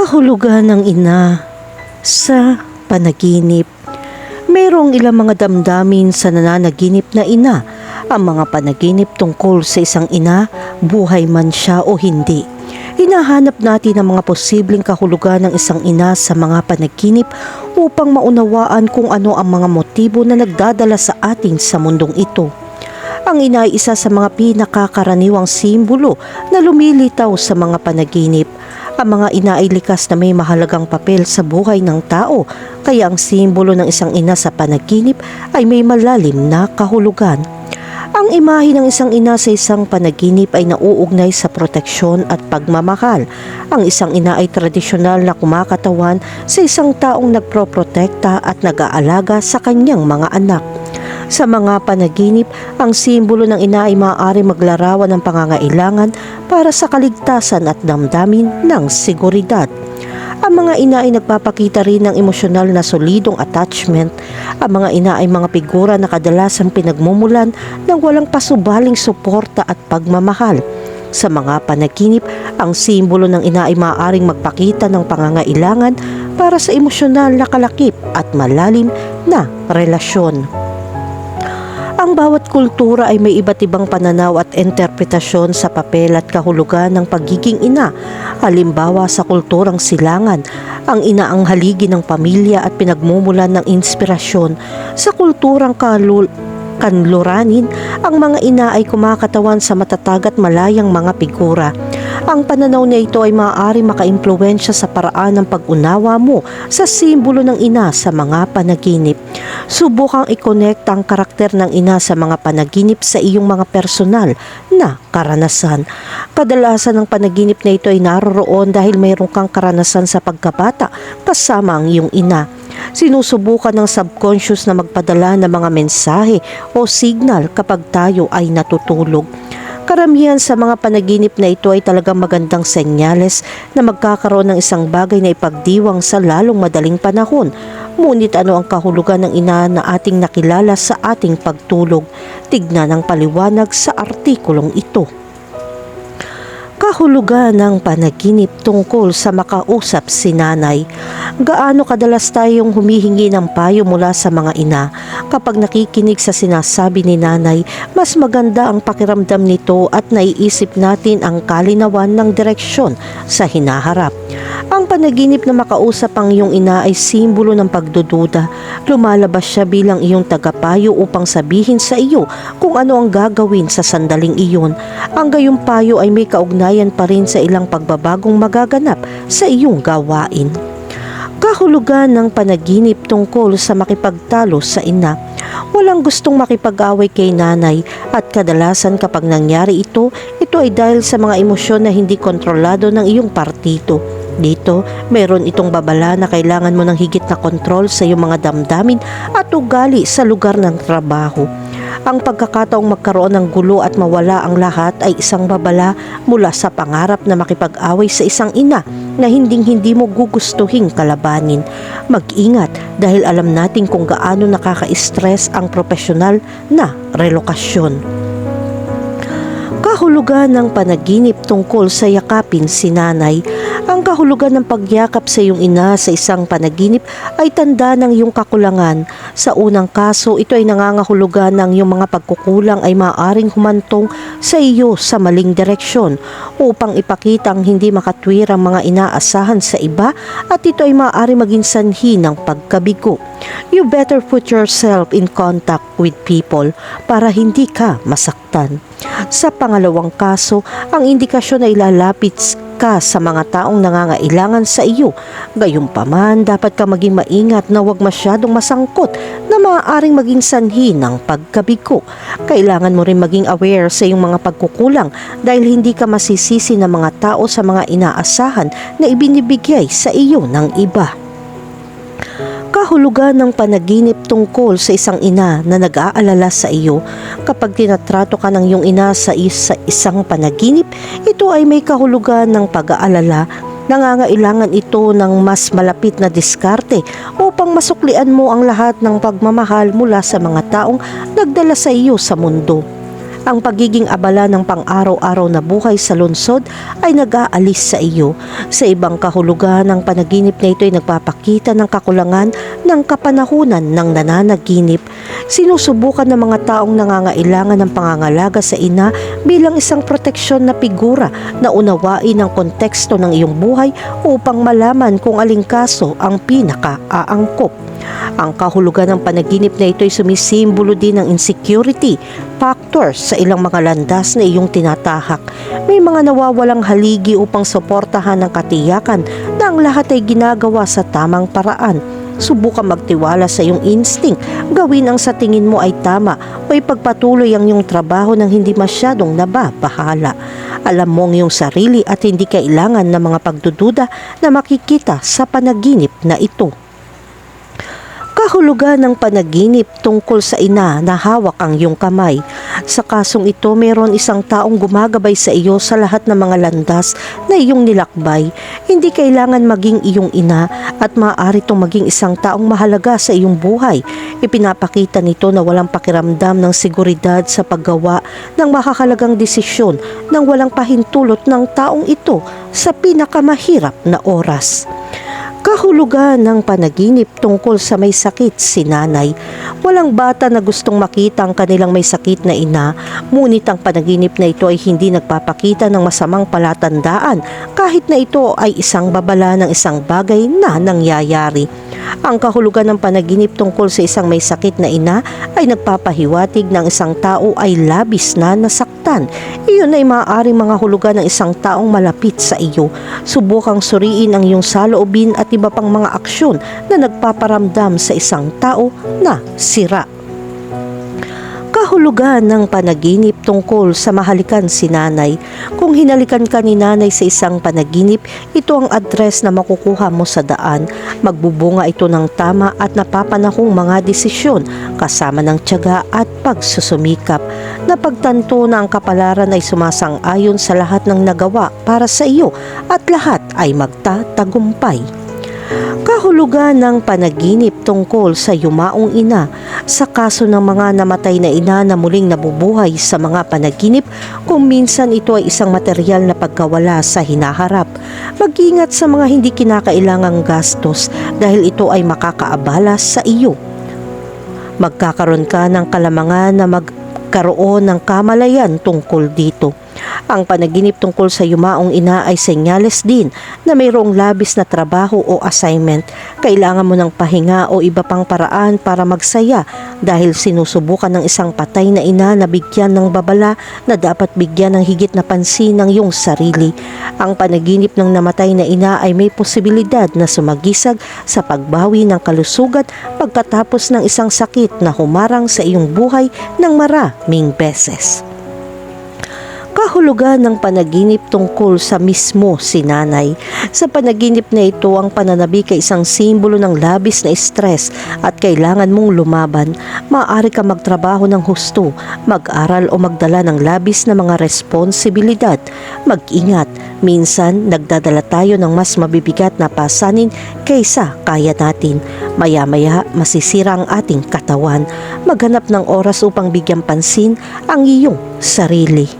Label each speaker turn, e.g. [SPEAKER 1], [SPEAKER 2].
[SPEAKER 1] Kahulugan ng ina sa panaginip. Mayroong ilang mga damdamin sa nananaginip na ina. Ang mga panaginip tungkol sa isang ina, buhay man siya o hindi. Hinahanap natin ang mga posibleng kahulugan ng isang ina sa mga panaginip upang maunawaan kung ano ang mga motibo na nagdadala sa atin sa mundong ito. Ang ina ay isa sa mga pinakakaraniwang simbolo na lumilitaw sa mga panaginip. Ang mga ina ay likas na may mahalagang papel sa buhay ng tao, kaya ang simbolo ng isang ina sa panaginip ay may malalim na kahulugan. Ang imahe ng isang ina sa isang panaginip ay nauugnay sa proteksyon at pagmamahal. Ang isang ina ay tradisyonal na kumakatawan sa isang taong nagproprotekta at nag-aalaga sa kanyang mga anak. Sa mga panaginip, ang simbolo ng ina ay maaari maglarawan ng pangangailangan para sa kaligtasan at damdamin ng seguridad. Ang mga ina ay nagpapakita rin ng emosyonal na solidong attachment. Ang mga ina ay mga figura na kadalasang pinagmumulan ng walang pasubaling suporta at pagmamahal. Sa mga panaginip, ang simbolo ng ina ay maaaring magpakita ng pangangailangan para sa emosyonal na kalakip at malalim na relasyon. Ang bawat kultura ay may iba't ibang pananaw at interpretasyon sa papel at kahulugan ng pagiging ina. Halimbawa sa kulturang Silangan, ang ina ang haligi ng pamilya at pinagmumulan ng inspirasyon. Sa kulturang Kanluranin, ang mga ina ay kumakatawan sa matatag at malayang mga figura. Ang pananaw niya ito ay maaari makaimpluwensya sa paraan ng pag-unawa mo sa simbolo ng ina sa mga panaginip. Subukang i-connect ang karakter ng ina sa mga panaginip sa iyong mga personal na karanasan. Kadalasan ang panaginip na ito ay naroroon dahil mayroon kang karanasan sa pagkabata kasama ang iyong ina. Sinusubukan ng subconscious na magpadala ng mga mensahe o signal kapag tayo ay natutulog. Karamihan sa mga panaginip na ito ay talagang magandang senyales na magkakaroon ng isang bagay na ipagdiwang sa lalong madaling panahon. Ngunit ano ang kahulugan ng ina na ating nakilala sa ating pagtulog? Tignan ang paliwanag sa artikulong ito. Kahulugan ng panaginip tungkol sa makausap si nanay. Gaano kadalas tayong humihingi ng payo mula sa mga ina? Kapag nakikinig sa sinasabi ni nanay, mas maganda ang pakiramdam nito at naiisip natin ang kalinawan ng direksyon sa hinaharap. Ang panaginip na makausap ang iyong ina ay simbolo ng pagdududa. Lumalabas siya bilang iyong tagapayo upang sabihin sa iyo kung ano ang gagawin sa sandaling iyon. Ang gayong payo ay may kaugnayan pa rin sa ilang pagbabagong magaganap sa iyong gawain. Kahulugan ng panaginip tungkol sa makipagtalo sa ina. Walang gustong makipag-away kay nanay at kadalasan kapag nangyari ito ay dahil sa mga emosyon na hindi kontrolado ng iyong partido. Dito, meron itong babala na kailangan mo ng higit na kontrol sa iyong mga damdamin at ugali sa lugar ng trabaho. Ang pagkakataong magkaroon ng gulo at mawala ang lahat ay isang babala mula sa pangarap na makipag-away sa isang ina na hindi mo gugustuhing kalabanin. Mag-ingat dahil alam natin kung gaano nakaka-stress ang profesional na relokasyon. Kahulugan ng panaginip tungkol sa yakapin si nanay. Ang kahulugan ng pagyakap sa iyong ina sa isang panaginip ay tanda ng iyong kakulangan. Sa unang kaso, ito ay nangangahulugan ng iyong mga pagkukulang ay maaaring humantong sa iyo sa maling direksyon upang ipakita ang hindi makatwirang mga inaasahan sa iba at ito ay maaari maging sanhi ng pagkabigo. You better put yourself in contact with people para hindi ka masaktan. Sa pangalawang kaso, ang indikasyon ay lalapit ka sa mga taong nangangailangan sa iyo. Gayunpaman, dapat ka maging maingat na huwag masyadong masangkot na maaaring maging sanhi ng pagkabigo. Kailangan mo rin maging aware sa iyong mga pagkukulang dahil hindi ka masisisi ng mga tao sa mga inaasahan na ibinibigay sa iyo ng iba. Kahulugan ng panaginip tungkol sa isang ina na nag-aalala sa iyo. Kapag tinatrato ka ng iyong ina sa isang panaginip, ito ay may kahulugan ng pag-aalala. Nangangailangan ito ng mas malapit na diskarte upang masuklian mo ang lahat ng pagmamahal mula sa mga taong nagdala sa iyo sa mundo. Ang pagiging abala ng pang-araw-araw na buhay sa lungsod ay nag-aalis sa iyo. Sa ibang kahulugan, ang panaginip na ito ay nagpapakita ng kakulangan ng kapanahunan ng nananaginip. Sinusubukan ng mga taong nangangailangan ng pangangalaga sa ina bilang isang proteksyon na figura na unawain ang konteksto ng iyong buhay upang malaman kung aling kaso ang pinaka-aangkop. Ang kahulugan ng panaginip na ito ay sumisimbolo din ng insecurity factors sa ilang mga landas na iyong tinatahak. May mga nawawalang haligi upang suportahan ang katiyakan na ang lahat ay ginagawa sa tamang paraan. Subukan magtiwala sa iyong instinct, gawin ang sa tingin mo ay tama o ipagpatuloy ang iyong trabaho nang hindi masyadong nababahala. Alam mo ang iyong sarili at hindi kailangan ng mga pagdududa na makikita sa panaginip na ito. Kahulugan ng panaginip tungkol sa ina na hawak ang iyong kamay. Sa kasong ito, mayroon isang taong gumagabay sa iyo sa lahat ng mga landas na iyong nilakbay. Hindi kailangan maging iyong ina at maaari itong maging isang taong mahalaga sa iyong buhay. Ipinapakita nito na walang pakiramdam ng seguridad sa paggawa ng makakalagang desisyon nang walang pahintulot ng taong ito sa pinakamahirap na oras. Kahulugan ng panaginip tungkol sa may sakit si nanay. Walang bata na gustong makita ang kanilang may sakit na ina, ngunit ang panaginip na ito ay hindi nagpapakita ng masamang palatandaan kahit na ito ay isang babala ng isang bagay na nangyayari. Ang kahulugan ng panaginip tungkol sa isang may sakit na ina ay nagpapahiwatig ng isang tao ay labis na nasaktan. Iyon ay maaaring mga hulugan ng isang taong malapit sa iyo. Subukang suriin ang iyong saloobin at iba pang mga aksyon na nagpaparamdam sa isang tao na sira. Kahulugan ng panaginip tungkol sa mahalikan si nanay. Kung hinalikan ka ni nanay sa isang panaginip, ito ang address na makukuha mo sa daan. Magbubunga ito ng tama at napapanahong mga desisyon kasama ng tiyaga at pagsusumikap. Napagtanto na ang kapalaran ay sumasang-ayon sa lahat ng nagawa para sa iyo at lahat ay magtatagumpay. Kahulugan ng panaginip tungkol sa yumaong ina. Sa kaso ng mga namatay na ina na muling nabubuhay sa mga panaginip, kung minsan ito ay isang material na pagkawala sa hinaharap. Mag-ingat sa mga hindi kinakailangang gastos dahil ito ay makakaabala sa iyo. Magkakaroon ka ng kalamangan na magkaroon ng kamalayan tungkol dito. Ang panaginip tungkol sa yumaong ina ay senyales din na mayroong labis na trabaho o assignment. Kailangan mo ng pahinga o iba pang paraan para magsaya dahil sinusubukan ng isang patay na ina na bigyan ng babala na dapat bigyan ng higit na pansin ng iyong sarili. Ang panaginip ng namatay na ina ay may posibilidad na sumagisag sa pagbawi ng kalusugan pagkatapos ng isang sakit na humarang sa iyong buhay ng maraming beses. Kahulugan ng panaginip tungkol sa mismo si nanay. Sa panaginip na ito, ang pananabik ay isang simbolo ng labis na stress at kailangan mong lumaban. Maaari ka magtrabaho ng husto, mag-aral o magdala ng labis na mga responsibilidad. Mag-ingat, minsan nagdadala tayo ng mas mabibigat na pasanin kaysa kaya natin. Maya-maya masisira ang ating katawan. Maghanap ng oras upang bigyan pansin ang iyong sarili.